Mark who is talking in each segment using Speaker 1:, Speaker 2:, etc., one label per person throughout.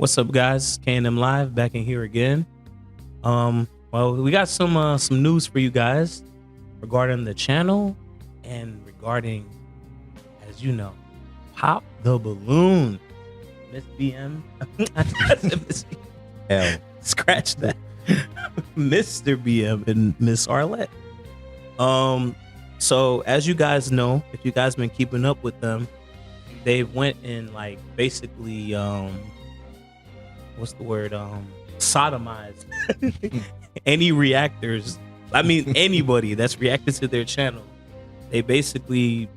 Speaker 1: What's up, guys? K&M Live back in here again. Well, we got some news for you guys regarding the channel and regarding, as you know, Pop the Balloon. Miss BM.
Speaker 2: Hell.
Speaker 1: Scratch that. Mr. BM and Miss Arlette. So as you guys know, if you guys been keeping up with them, they went and like basically what's the word? Sodomized any reactors. I mean anybody that's reacted to their channel. They basically,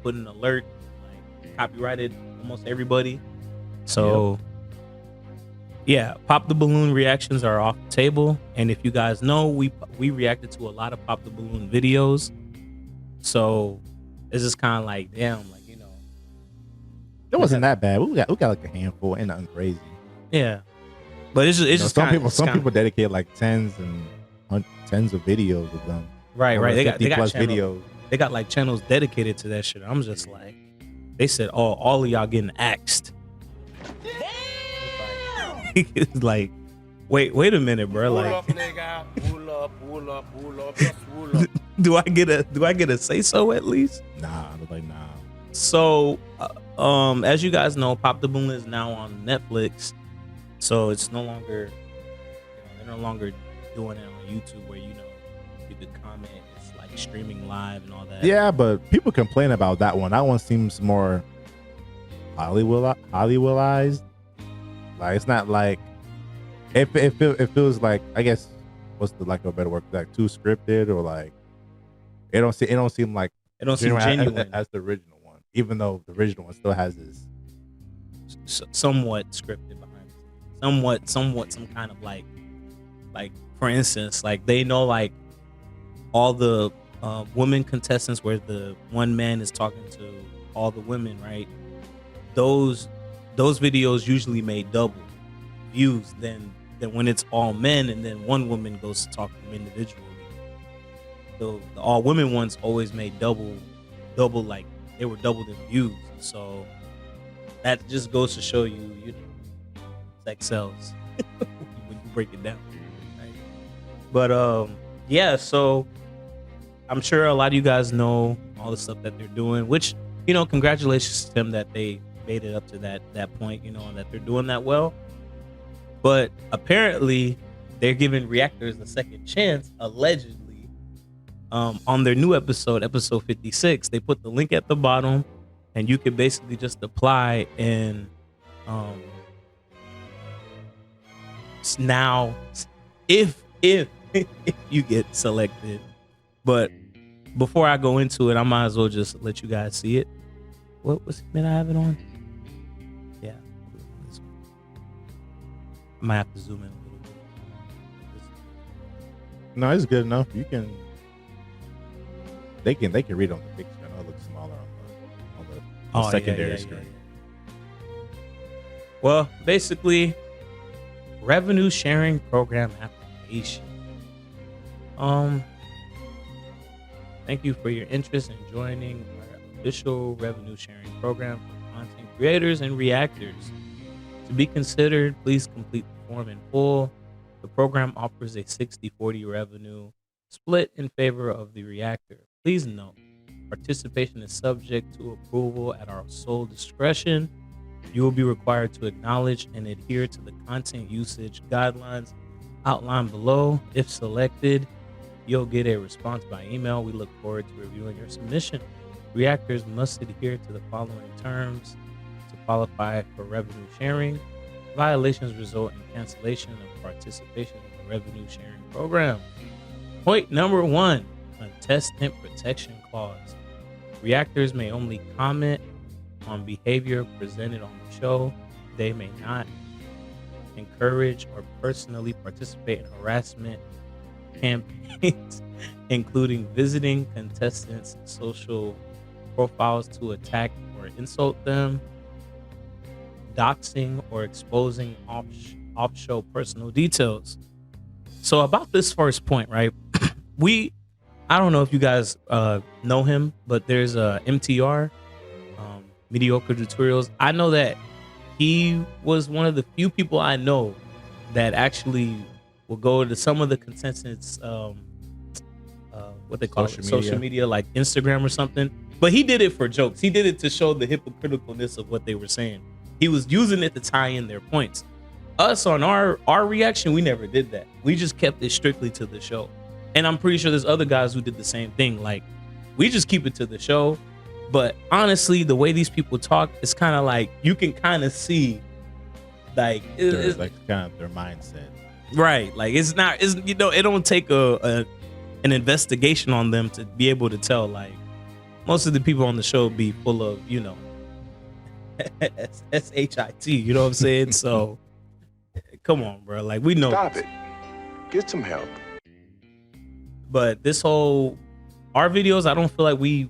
Speaker 1: put an alert, like copyrighted almost everybody. So yeah, Pop the Balloon reactions are off the table. And if you guys know, we reacted to a lot of Pop the Balloon videos. So it's just kind of like, damn, like,
Speaker 2: it wasn't that bad. We got like a handful and nothing crazy.
Speaker 1: Yeah, but it's just
Speaker 2: some people dedicate like tens of videos of them.
Speaker 1: Right. They got
Speaker 2: plus
Speaker 1: channels,
Speaker 2: videos.
Speaker 1: They got like channels dedicated to that shit. I'm just like, they said, oh, all of y'all getting axed. It's like, wait a minute, bro.
Speaker 3: Pull
Speaker 1: Like,
Speaker 3: up, nigga. Pull up. Just pull up.
Speaker 1: do I get a say so at least?
Speaker 2: Nah, I was like, nah.
Speaker 1: So, as you guys know, Pop the Balloon is now on Netflix. So it's no longer, they're no longer doing it on YouTube where, you could comment. It's like streaming live and all that.
Speaker 2: Yeah, but people complain about that one. That one seems more Hollywoodized. Like, it's not like, it feels like, I guess, what's the like a better word, like too scripted, or like it don't seem like
Speaker 1: It don't seem genuine.
Speaker 2: as the original one, even though the original one still has this
Speaker 1: somewhat scripted behind it. Somewhat some kind of like for instance, like they know like all the women contestants where the one man is talking to all the women, right? Those videos usually made double views than when it's all men and then one woman goes to talk to them individually. So the all women ones always made double, like they were doubled in views. So that just goes to show you, sex sells when you break it down. Right? But yeah, so I'm sure a lot of you guys know all the stuff that they're doing, which, congratulations to them that they made it up to that point, and that they're doing that well. But apparently they're giving reactors a second chance, allegedly. On their new episode 56, they put the link at the bottom, and you can basically just apply and now if you get selected. But before I go into it, I might as well just let you guys see it. What's minute I have it on? Yeah, I might have to zoom in a little bit.
Speaker 2: No, it's good enough. You can. They can read on the big screen. It looks smaller on the secondary screen.
Speaker 1: Yeah. Well, basically, revenue sharing program application. Thank you for your interest in joining our official revenue sharing program for content creators and reactors. To be considered, please complete the form in full. The program offers a 60-40 revenue split in favor of the reactor. Please note, participation is subject to approval at our sole discretion. You will be required to acknowledge and adhere to the content usage guidelines outlined below. If selected, you'll get a response by email. We look forward to reviewing your submission. Reactors must adhere to the following terms to qualify for revenue sharing. Violations result in cancellation of participation in the revenue sharing program. Point number 1, contestant protection clause. Reactors may only comment on behavior presented on the show. They may not encourage or personally participate in harassment campaigns, including visiting contestants' social profiles to attack or insult them, doxing or exposing off-show personal details. So about this first point, right? I don't know if you guys know him, but there's MTR, Mediocre Tutorials. I know that he was one of the few people I know that actually will go to some of the consensus what they call social media, like Instagram or something. But he did it for jokes. He did it to show the hypocriticalness of what they were saying. He was using it to tie in their points. Us on our reaction, we never did that. We just kept it strictly to the show. And I'm pretty sure there's other guys who did the same thing. Like, we just keep it to the show. But honestly, the way these people talk, it's kind of like you can kind of see, like, it's
Speaker 2: like kind of their mindset,
Speaker 1: right? Like, it's not, it don't take an investigation on them to be able to tell. Like, most of the people on the show be full of, shit. You know what I'm saying? So, come on, bro. Like, we know.
Speaker 3: Stop it. Get some help.
Speaker 1: But this whole our videos, I don't feel like we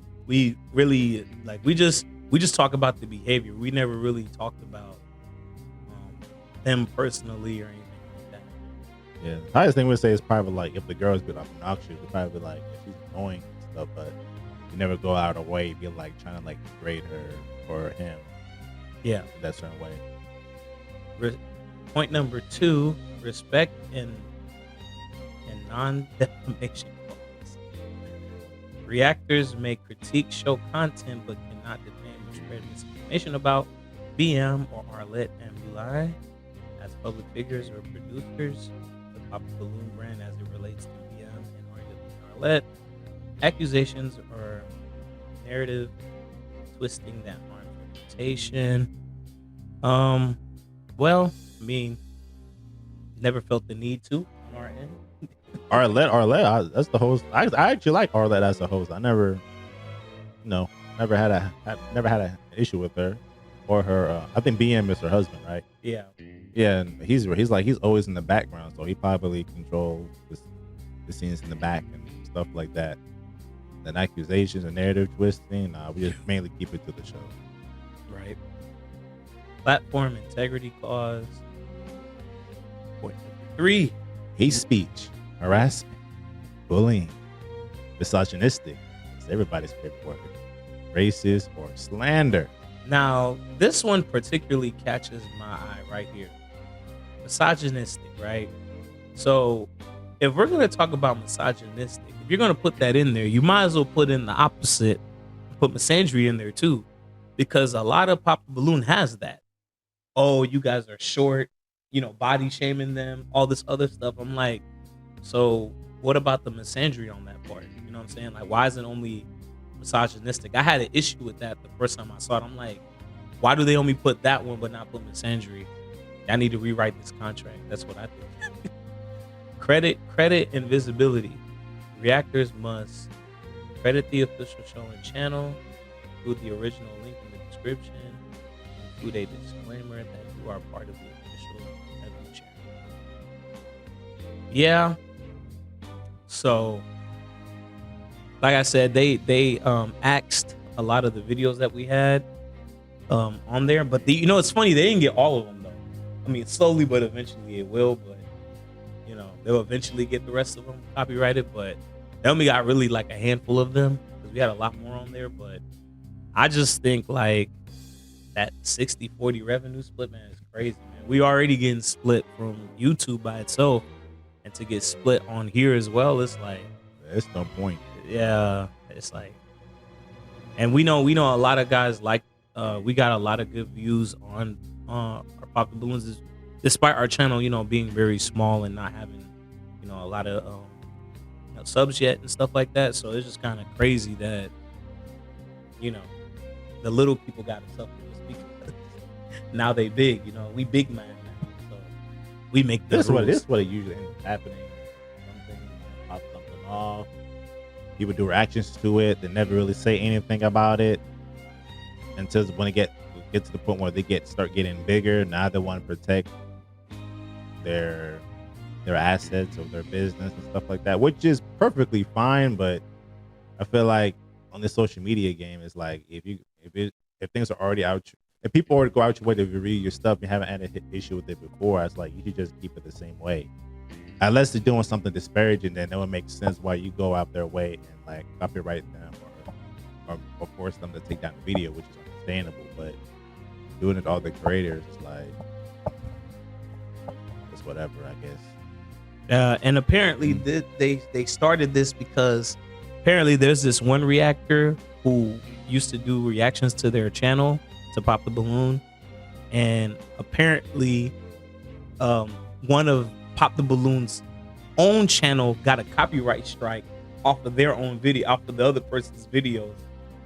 Speaker 1: really like we just talk about the behavior. We never really talked about them personally or anything like that.
Speaker 2: Yeah, the highest thing we say is probably like if the girl's been obnoxious, we probably be like if she's annoying and stuff, but you never go out of the way be like trying to like degrade her or him.
Speaker 1: Yeah,
Speaker 2: in that certain way.
Speaker 1: Point number 2: respect and non-defamation clause. Reactors may critique show content but cannot defame or spread misinformation about BM or Arlette and Bulai as public figures or producers. The Pop Balloon brand as it relates to BM and Arlette. Accusations or narrative twisting that harms reputation. Well, I mean, never felt the need to on our end.
Speaker 2: Arlette, that's the host. I actually like Arlette as a host. I never had an issue with her or her. I think BM is her husband, right?
Speaker 1: Yeah.
Speaker 2: Yeah, and he's always in the background, so he probably controls the scenes in the back and stuff like that. And accusations and narrative twisting, we just mainly keep it to the show.
Speaker 1: Right. Platform integrity clause. Point number 3:
Speaker 2: hate speech, harassment, bullying, misogynistic. It's everybody's favorite word. Racist or slander.
Speaker 1: Now, this one particularly catches my eye right here. Misogynistic, right? So, if we're going to talk about misogynistic, if you're going to put that in there, you might as well put in the opposite, put misandry in there too, because a lot of Pop Balloon has that. Oh, you guys are short, body shaming them, all this other stuff. I'm like, so what about the misandry on that part? You know what I'm saying? Like, why is it only misogynistic? I had an issue with that the first time I saw it. I'm like, why do they only put that one but not put misandry? I need to rewrite this contract. That's what I think. Credit and visibility. Reactors must credit the official show and channel, include the original link in the description, include a disclaimer that you are part of the official revenue channel. Yeah. So, like I said, they axed a lot of the videos that we had on there, but it's funny, they didn't get all of them though. I mean, slowly but eventually it will, but they'll eventually get the rest of them copyrighted, but they only got really like a handful of them because we had a lot more on there. But I just think like that 60-40 revenue split, man, is crazy, man. We already getting split from YouTube by itself, and to get split on here as well, it's like
Speaker 2: it's no point.
Speaker 1: Yeah, it's like, and we know a lot of guys like we got a lot of good views on our Pop the Balloons, despite our channel being very small and not having a lot of subs yet and stuff like that. So it's just kind of crazy that the little people got to suffer just because now they big. We big man now, so we make the rules.
Speaker 2: This is what it usually ends up happening. Something pop something off. People do reactions to it. They never really say anything about it until when it get to the point where they start getting bigger. Now they want to protect their assets or their business and stuff like that, which is perfectly fine. But I feel like on this social media game, it's like if things are already out, if people already go out your way to read your stuff, you haven't had an issue with it before, it's like you should just keep it the same way. Unless they're doing something disparaging, then it would make sense why you go out their way and like copyright them or force them to take down the video, which is understandable. But doing it to all the creators, like it's whatever, I guess.
Speaker 1: And apparently they started this because apparently there's this one reactor who used to do reactions to their channel to Pop the Balloon, and apparently one of Pop the Balloon's own channel got a copyright strike off of their own video, off of the other person's videos.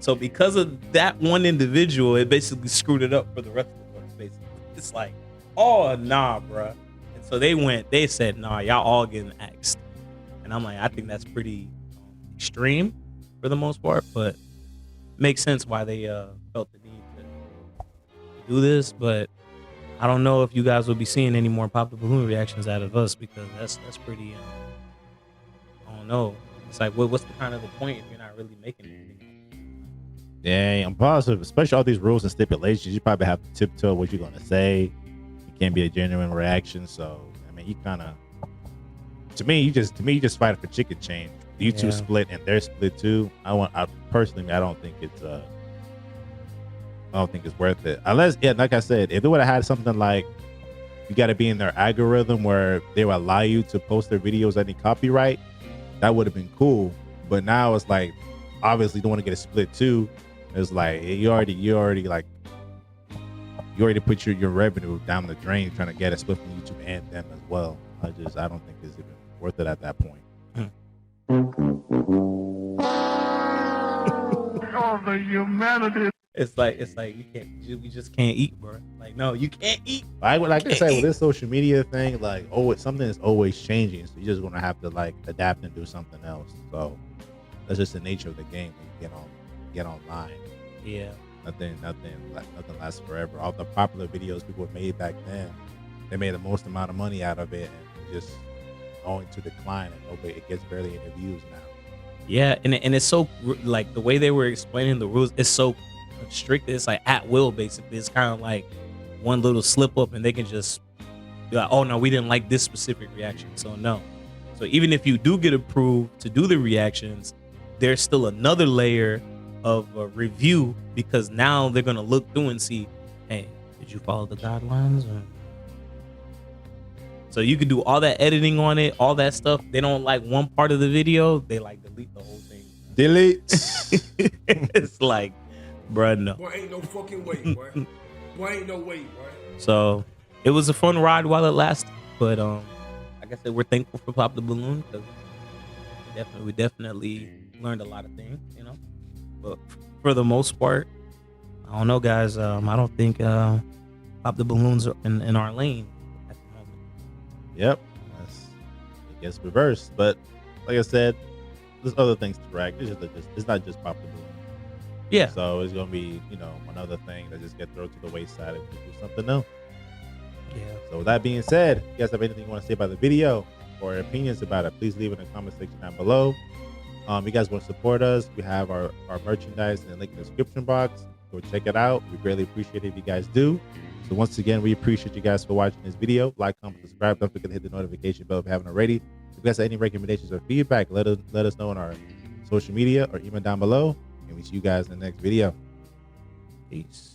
Speaker 1: So because of that one individual, it basically screwed it up for the rest of us. Basically, it's like, oh nah, bruh. And so they said, nah, y'all all getting axed. And I'm like, I think that's pretty extreme for the most part, but makes sense why they felt the need to do this. But I don't know if you guys will be seeing any more Pop the Balloon reactions out of us, because that's pretty. I don't know. It's like, what's the kind of the point if you're not really making anything?
Speaker 2: Yeah, I'm positive, especially all these rules and stipulations. You probably have to tiptoe what you're gonna say. It can't be a genuine reaction. So I mean, you kind of, to me, you just fighting for chicken change. You two split and they're split too. I personally, I don't think it's worth it. Unless, yeah, like I said, if it would have had something like you got to be in their algorithm where they would allow you to post their videos any copyright, that would have been cool. But now it's like, obviously, you don't want to get a split too. It's like you already put your revenue down the drain trying to get a split from YouTube and them as well. I don't think it's even worth it at that point.
Speaker 3: Oh, the humanity.
Speaker 1: It's like we just can't eat, bro. Like, no, you can't eat.
Speaker 2: I would like to say with this social media thing, like, it's something that's always changing. So you're just gonna have to like adapt and do something else. So that's just the nature of the game when you get online.
Speaker 1: Yeah.
Speaker 2: Nothing lasts forever. All the popular videos people made back then, they made the most amount of money out of it, and just going to decline, and it gets barely any views now.
Speaker 1: Yeah, and it's so, like, the way they were explaining the rules is so strict. It's like at will, basically. It's kind of like one little slip up and they can just be like, oh no, we didn't like this specific reaction, so no. So even if you do get approved to do the reactions, there's still another layer of review, because now they're gonna look through and see, hey, did you follow the guidelines? So you could do all that editing on it, all that stuff. They don't like one part of the video, they like delete the whole thing.
Speaker 2: Delete.
Speaker 1: It's like, bruh, no.
Speaker 3: Boy, ain't no fucking way, boy. Boy, ain't no way, boy.
Speaker 1: So it was a fun ride while it lasted, but like I said, we're thankful for Pop the Balloon, because we definitely learned a lot of things, you know. But for the most part, I don't know, guys. I don't think Pop the Balloons are in our lane at the moment.
Speaker 2: Yep, it gets reversed. But like I said, there's other things to track. It's not just Pop the Balloon.
Speaker 1: Yeah.
Speaker 2: So it's gonna be, another thing that just get thrown to the wayside and do something new.
Speaker 1: Yeah.
Speaker 2: So with that being said, if you guys have anything you want to say about the video or opinions about it, please leave it in the comment section down below. You guys want to support us, we have our merchandise in the link in the description box. Go check it out. We greatly appreciate it if you guys do. So once again, we appreciate you guys for watching this video. Like, comment, subscribe. Don't forget to hit the notification bell if you haven't already. If you guys have any recommendations or feedback, let us know on our social media or email down below. And we see you guys in the next video. Peace.